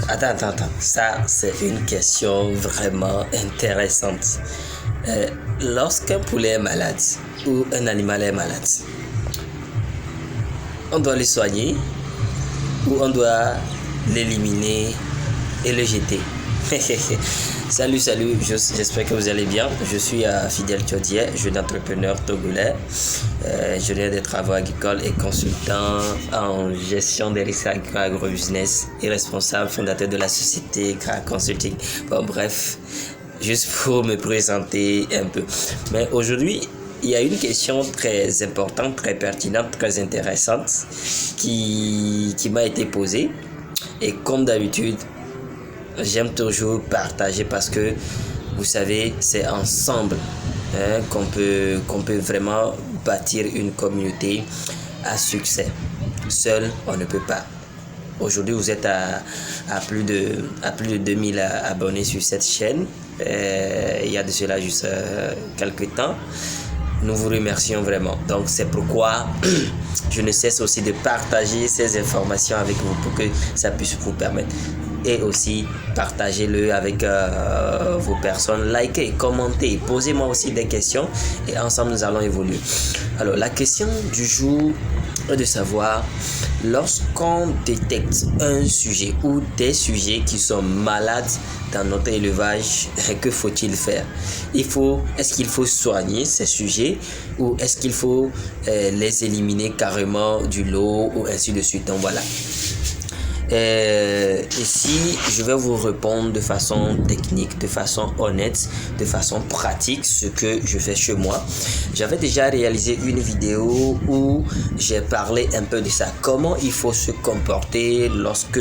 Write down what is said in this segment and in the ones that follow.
Attends. Ça, c'est une question vraiment intéressante. Lorsqu'un poulet est malade ou un animal est malade, on doit le soigner ou on doit l'éliminer et le jeter. Salut, j'espère que vous allez bien. Je suis Fidèle Tchodier, jeune entrepreneur togolais, ingénieur des travaux agricoles et consultant en gestion des risques agro-business et responsable fondateur de la société Gra Consulting. Bon, bref, juste pour me présenter un peu. Mais aujourd'hui, il y a une question très importante, très pertinente, très intéressante qui m'a été posée. Et comme d'habitude, j'aime toujours partager parce que, vous savez, c'est ensemble qu'on peut vraiment bâtir une communauté à succès. Seul, on ne peut pas. Aujourd'hui, vous êtes à plus de 2000 abonnés sur cette chaîne. Il y a de cela juste quelques temps. Nous vous remercions vraiment. Donc, c'est pourquoi je ne cesse aussi de partager ces informations avec vous pour que ça puisse vous permettre. Et aussi, partagez-le avec vos personnes. Likez, commentez, posez-moi aussi des questions. Et ensemble, nous allons évoluer. Alors, la question du jour est de savoir, lorsqu'on détecte un sujet ou des sujets qui sont malades dans notre élevage, que faut-il faire? Est-ce qu'il faut soigner ces sujets ou est-ce qu'il faut les éliminer carrément du lot ou ainsi de suite? Donc voilà. Ici, je vais vous répondre de façon technique, de façon honnête, de façon pratique, ce que je fais chez moi. J'avais déjà réalisé une vidéo où j'ai parlé un peu de ça. Comment il faut se comporter lorsque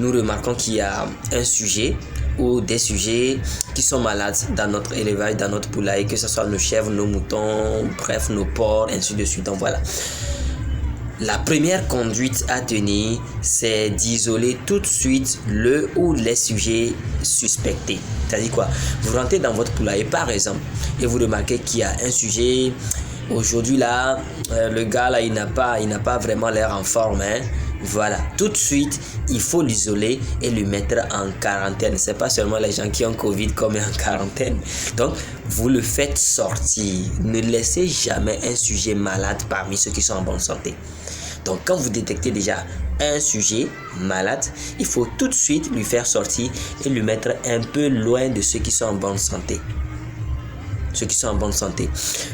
nous remarquons qu'il y a un sujet ou des sujets qui sont malades dans notre élevage, dans notre poulailler, que ce soit nos chèvres, nos moutons, bref, nos porcs, ainsi de suite. Donc voilà. La première conduite à tenir, c'est d'isoler tout de suite le ou les sujets suspectés. C'est-à-dire quoi? Vous rentrez dans votre poulailler par exemple et vous remarquez qu'il y a un sujet. Aujourd'hui là, le gars là, il n'a pas vraiment l'air en forme. Voilà, tout de suite, il faut l'isoler et le mettre en quarantaine. C'est pas seulement les gens qui ont Covid qu'on met en quarantaine. Donc, vous le faites sortir. Ne laissez jamais un sujet malade parmi ceux qui sont en bonne santé. Donc, quand vous détectez déjà un sujet malade, il faut tout de suite lui faire sortir et le mettre un peu loin de ceux qui sont en bonne santé. Ceux qui sont en bonne santé.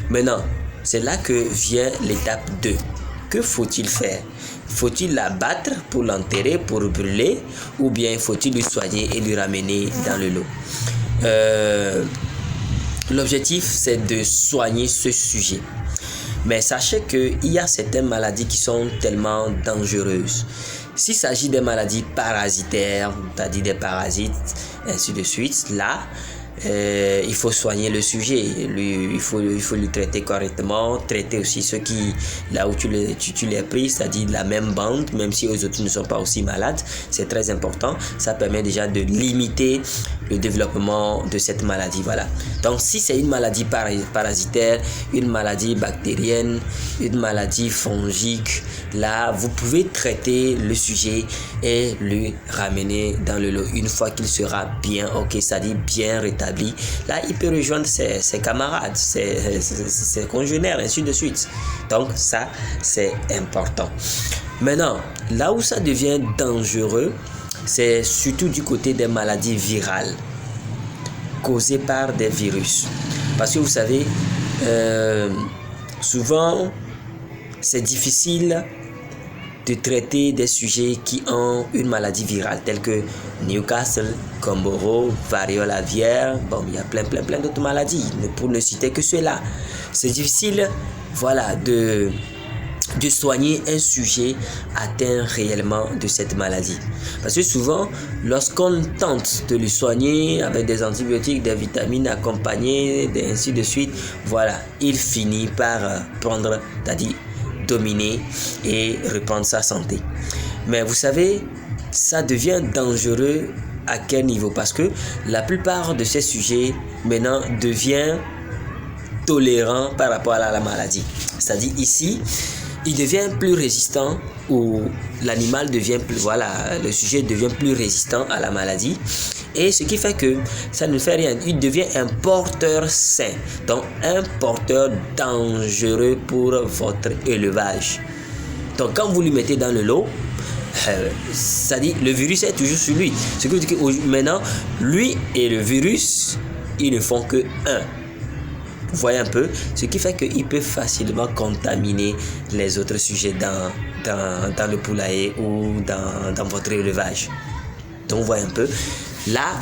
Maintenant, c'est là que vient l'étape 2. Que faut-il faire? Faut-il l'abattre pour l'enterrer, pour brûler, ou bien faut-il lui soigner et lui ramener dans le lot? L'objectif, c'est de soigner ce sujet. Mais sachez qu'il y a certaines maladies qui sont tellement dangereuses. S'il s'agit des maladies parasitaires, c'est-à-dire des parasites, ainsi de suite, là, il faut soigner le sujet, il faut lui traiter correctement, traiter aussi ceux qui, là où tu les pris, c'est-à-dire la même bande, même si eux autres ne sont pas aussi malades, c'est très important, ça permet déjà de limiter le développement de cette maladie, voilà. Donc si c'est une maladie parasitaire, une maladie bactérienne, une maladie fongique, là vous pouvez traiter le sujet et le ramener dans le lot une fois qu'il sera bien, ok, c'est-à-dire bien rétabli. Là, il peut rejoindre ses camarades, ses congénères, ainsi de suite. Donc, ça, c'est important. Maintenant, là où ça devient dangereux, c'est surtout du côté des maladies virales causées par des virus. Parce que vous savez, souvent, c'est difficile de traiter des sujets qui ont une maladie virale telle que Newcastle, Gumboro, variole aviaire. Bon, il y a plein d'autres maladies, pour ne citer que ceux-là. C'est difficile, voilà, de soigner un sujet atteint réellement de cette maladie. Parce que souvent, lorsqu'on tente de le soigner avec des antibiotiques, des vitamines accompagnées, ainsi de suite, voilà, il finit par prendre, c'est-à-dire dominer et reprendre sa santé. Mais vous savez, ça devient dangereux à quel niveau? Parce que la plupart de ces sujets maintenant deviennent tolérants par rapport à la maladie. C'est-à-dire ici, il devient plus résistant ou l'animal devient plus, voilà, le sujet devient plus résistant à la maladie. Et ce qui fait que ça ne fait rien. Il devient un porteur sain, donc un porteur dangereux pour votre élevage. Donc quand vous lui mettez dans le lot, ça dit le virus est toujours sur lui. Ce qui veut dire que maintenant, lui et le virus, ils ne font que un. Vous voyez un peu, ce qui fait qu'il peut facilement contaminer les autres sujets dans le poulailler ou dans votre élevage. Donc vous voyez un peu, là,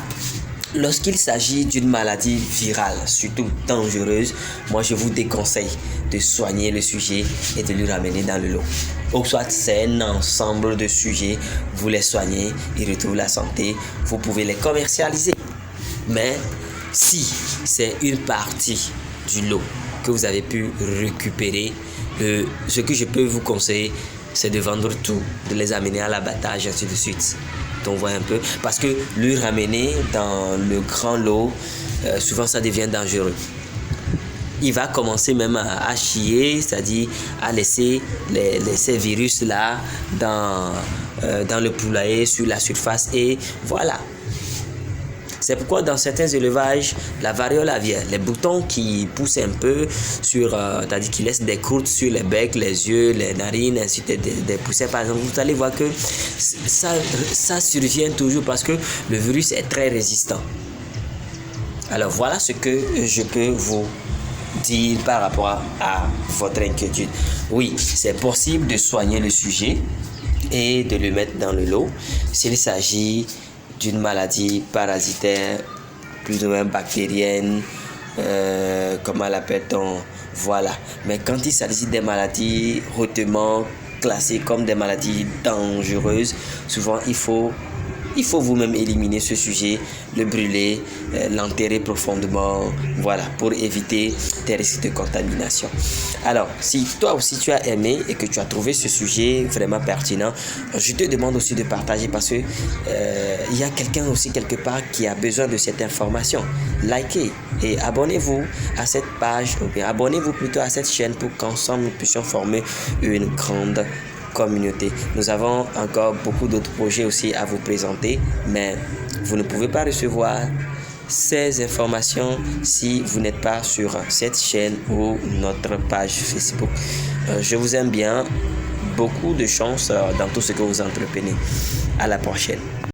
lorsqu'il s'agit d'une maladie virale, surtout dangereuse, moi je vous déconseille de soigner le sujet et de le ramener dans le lot. Ou soit c'est un ensemble de sujets, vous les soignez, ils retrouvent la santé, vous pouvez les commercialiser. Mais si c'est une partie du lot que vous avez pu récupérer, ce que je peux vous conseiller, c'est de vendre tout, de les amener à l'abattage, ainsi de suite. Donc, vous voyez un peu, parce que le ramener dans le grand lot, souvent ça devient dangereux. Il va commencer même à chier, c'est-à-dire à laisser ces virus-là dans le poulailler, sur la surface, et voilà. C'est pourquoi dans certains élevages, la variole aviaire, les boutons qui poussent un peu sur, c'est-à-dire qui laissent des croûtes sur les becs, les yeux, les narines, ainsi de des poussées par exemple, vous allez voir que ça survient toujours parce que le virus est très résistant. Alors voilà ce que je peux vous dire par rapport à votre inquiétude. Oui, c'est possible de soigner le sujet et de le mettre dans le lot s'il s'agit d'une maladie parasitaire, plus ou moins bactérienne, comment l'appelle-t-on, voilà. Mais quand il s'agit des maladies hautement classées comme des maladies dangereuses, souvent il faut vous-même éliminer ce sujet, le brûler, l'enterrer profondément, voilà, pour éviter des risques de contamination. Alors, si toi aussi tu as aimé et que tu as trouvé ce sujet vraiment pertinent, je te demande aussi de partager parce que il y a quelqu'un aussi quelque part qui a besoin de cette information. Likez et abonnez-vous à cette page, ou bien abonnez-vous plutôt à cette chaîne pour qu'ensemble nous puissions former une grande communauté. Nous avons encore beaucoup d'autres projets aussi à vous présenter, mais vous ne pouvez pas recevoir ces informations si vous n'êtes pas sur cette chaîne ou notre page Facebook. Je vous aime bien. Beaucoup de chance dans tout ce que vous entreprenez. À la prochaine.